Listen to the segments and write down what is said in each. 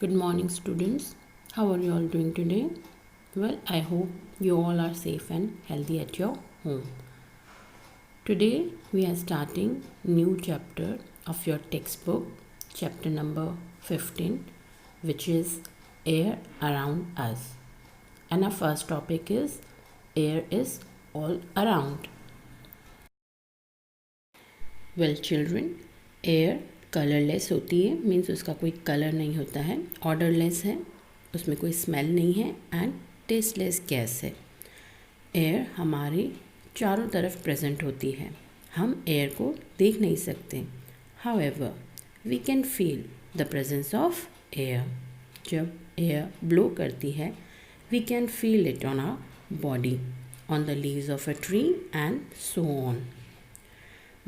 Good morning, students. How are you all doing today? Well, I hope you all are safe and healthy at your home. Today, we are starting new chapter of your textbook, chapter number 15, which is Air Around Us. And our first topic is Air is All Around. Well, children, air colourless होती है, means उसका कोई colour नहीं होता है, odourless है, उसमें कोई स्मेल नहीं है एंड टेस्टलेस गैस है। एयर हमारे चारों तरफ प्रेजेंट होती है। हम एयर को देख नहीं सकते, however we can feel the presence of air. जब एयर ब्लो करती है, we can feel it on our body, on the leaves of a tree and so on.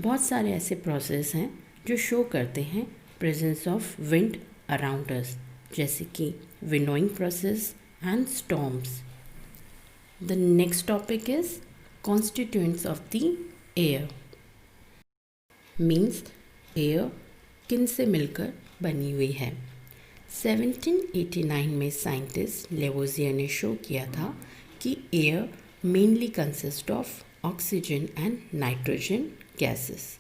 बहुत सारे ऐसे प्रोसेस हैं जो शो करते हैं presence of wind around us, जैसे कि winnowing process and storms. The next topic is constituents of the air. Means air किन से मिलकर बनी हुई है। 1789 में साइंटिस्ट लेवोजियर ने शो किया था कि air mainly consist of oxygen and nitrogen gases.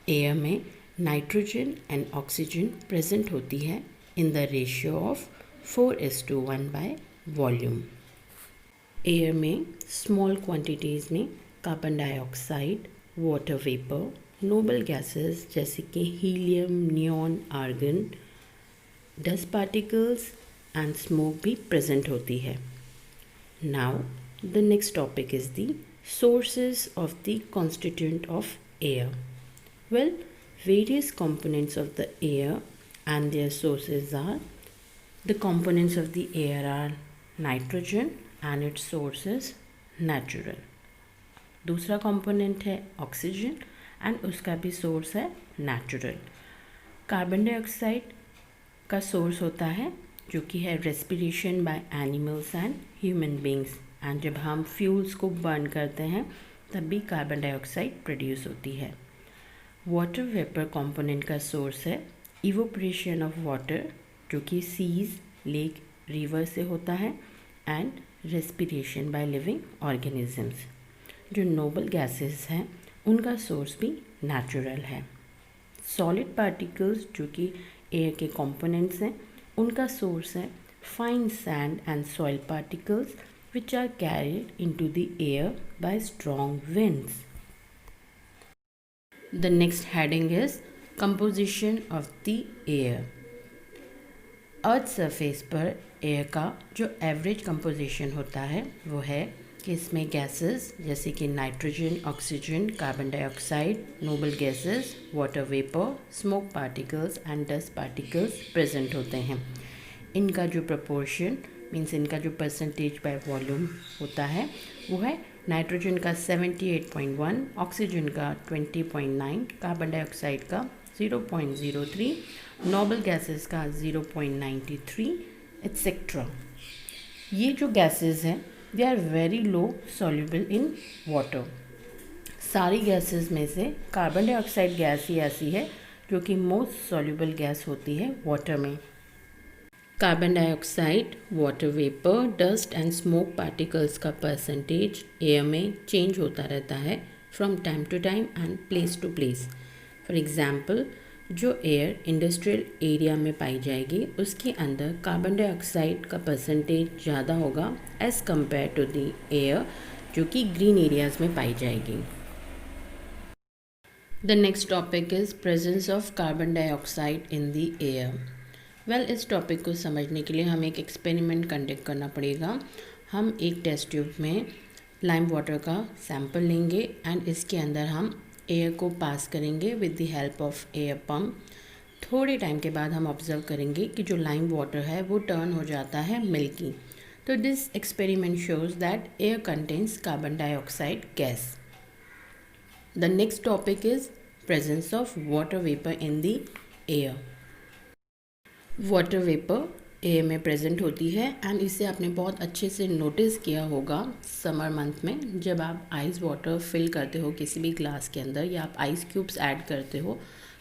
Air में नाइट्रोजन एंड ऑक्सीजन प्रेजेंट होती है in the ratio of 4:1 by volume. Air में स्मॉल क्वांटिटीज़ में carbon dioxide, water vapour, noble gases जैसे कि helium, neon, argon, dust particles and smoke भी present होती है। Now the next topic is the sources of the constituent of air. Well, various components of the air and their sources are: the components of the air are nitrogen and its source is natural. दूसरा component है oxygen and उसका भी source है natural. Carbon dioxide का source होता है जो कि है respiration by animals and human beings, and जब हम फ्यूल्स को बर्न करते हैं तब भी कार्बन डाइऑक्साइड प्रोड्यूस होती है। वाटर वेपर कंपोनेंट का सोर्स है इवोपरेशन ऑफ वाटर, जो कि सीज, लेक, रिवर से होता है, and respiration by living organisms. जो नोबल गैसेस हैं उनका सोर्स भी नेचुरल है। सॉलिड पार्टिकल्स जो कि एयर के कंपोनेंट्स हैं, उनका सोर्स है fine sand and soil particles which are carried into the air by strong winds. The next heading is composition of the air. Earth surface पर air का जो एवरेज कंपोजिशन होता है वो है कि इसमें गैसेस जैसे कि nitrogen, oxygen, carbon dioxide, noble gases, water vapour, smoke particles and dust particles present होते हैं। इनका जो प्रपोर्शन मीन्स इनका जो परसेंटेज बाय वॉल्यूम होता है वो है नाइट्रोजन का 78.1, ऑक्सीजन का 20.9, कार्बन डाइऑक्साइड का 0.03, नोबल गैसेस का 0.93 एट्सेट्रा। ये जो गैसेस हैं they are very low soluble in water. सारी गैसेस में से कार्बन डाइऑक्साइड गैस ही ऐसी है जो कि मोस्ट सॉल्युबल गैस होती है वाटर में। Carbon dioxide, water vapour, dust and smoke particles का परसेंटेज एयर में चेंज होता रहता है from time to time and place to place. For example, जो एयर इंडस्ट्रियल एरिया में पाई जाएगी उसके अंदर कार्बन डाइऑक्साइड का परसेंटेज ज़्यादा होगा as compare to the air जो कि ग्रीन एरियाज़ में पाई जाएगी। The next topic is presence of carbon dioxide in the air. Well, इस टॉपिक को समझने के लिए हमें एक एक्सपेरिमेंट कंडक्ट करना पड़ेगा। हम एक टेस्ट ट्यूब में लाइम वाटर का सैंपल लेंगे एंड इसके अंदर हम एयर को पास करेंगे with the help of air pump. थोड़े टाइम के बाद हम ऑब्जर्व करेंगे कि जो लाइम वाटर है वो टर्न हो जाता है मिल्की। तो this experiment shows that air contains carbon dioxide gas. The next topic is presence of water vapour in the air. Water vapour air में प्रेजेंट होती है एंड इसे आपने बहुत अच्छे से नोटिस किया होगा समर मंथ में, जब आप आइस वाटर फिल करते हो किसी भी ग्लास के अंदर या आप आइस क्यूब्स ऐड करते हो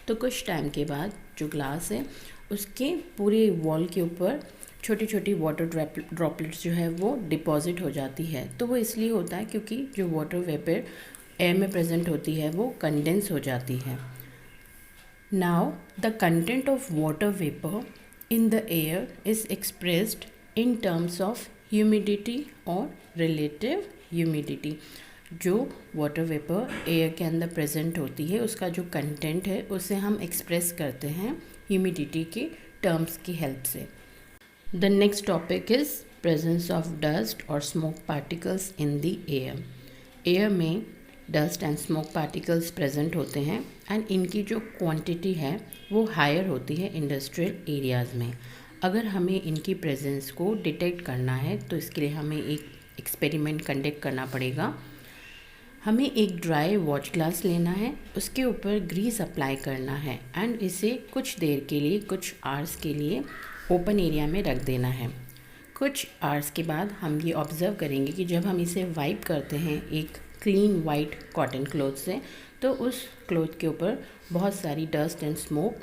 तो कुछ टाइम के बाद जो ग्लास है उसके पूरे वॉल के ऊपर छोटी छोटी वाटर ड्रॉपलेट्स जो है वो डिपॉजिट हो जाती है। तो वो इसलिए होता है क्योंकि जो वाटर वेपर एयर में प्रेजेंट होती है वो कंडेंस हो जाती है। Now the content of water vapour in the air is expressed in terms of humidity और रिलेटिव ह्यूमिडिटी। जो वाटर वेपर एयर के अंदर प्रेजेंट होती है उसका जो कंटेंट है उसे हम एक्सप्रेस करते हैं ह्यूमिडिटी के टर्म्स की हेल्प से। The next topic is presence of dust or smoke particles in the air. Air में dust and smoke particles present होते हैं एंड इनकी जो क्वांटिटी है वो हायर होती है इंडस्ट्रियल एरियाज़ में। अगर हमें इनकी प्रेजेंस को डिटेक्ट करना है तो इसके लिए हमें एक एक्सपेरिमेंट कंडक्ट करना पड़ेगा। हमें एक ड्राई वॉच ग्लास लेना है, उसके ऊपर ग्रीस अप्लाई करना है एंड इसे कुछ देर के लिए, कुछ आवर्स के लिए ओपन एरिया में रख देना है। कुछ आवर्स के बाद हम ये ऑब्ज़र्व करेंगे कि जब हम इसे वाइप करते हैं एक क्लीन वाइट कॉटन क्लॉथ से तो उस क्लॉथ के ऊपर बहुत सारी डस्ट एंड स्मोक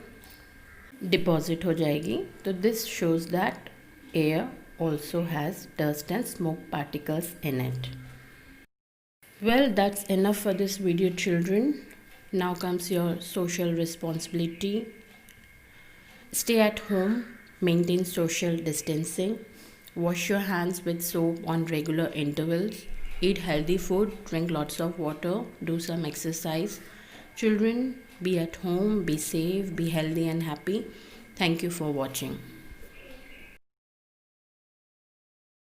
डिपॉजिट हो जाएगी। तो this shows that air also has dust and smoke particles in it. Well, that's enough for this video, children. Now comes your social responsibility. Stay at home, maintain social distancing, wash your hands with soap on regular intervals, eat healthy food, drink lots of water, do some exercise. Children, be at home, be safe, be healthy and happy. Thank you for watching.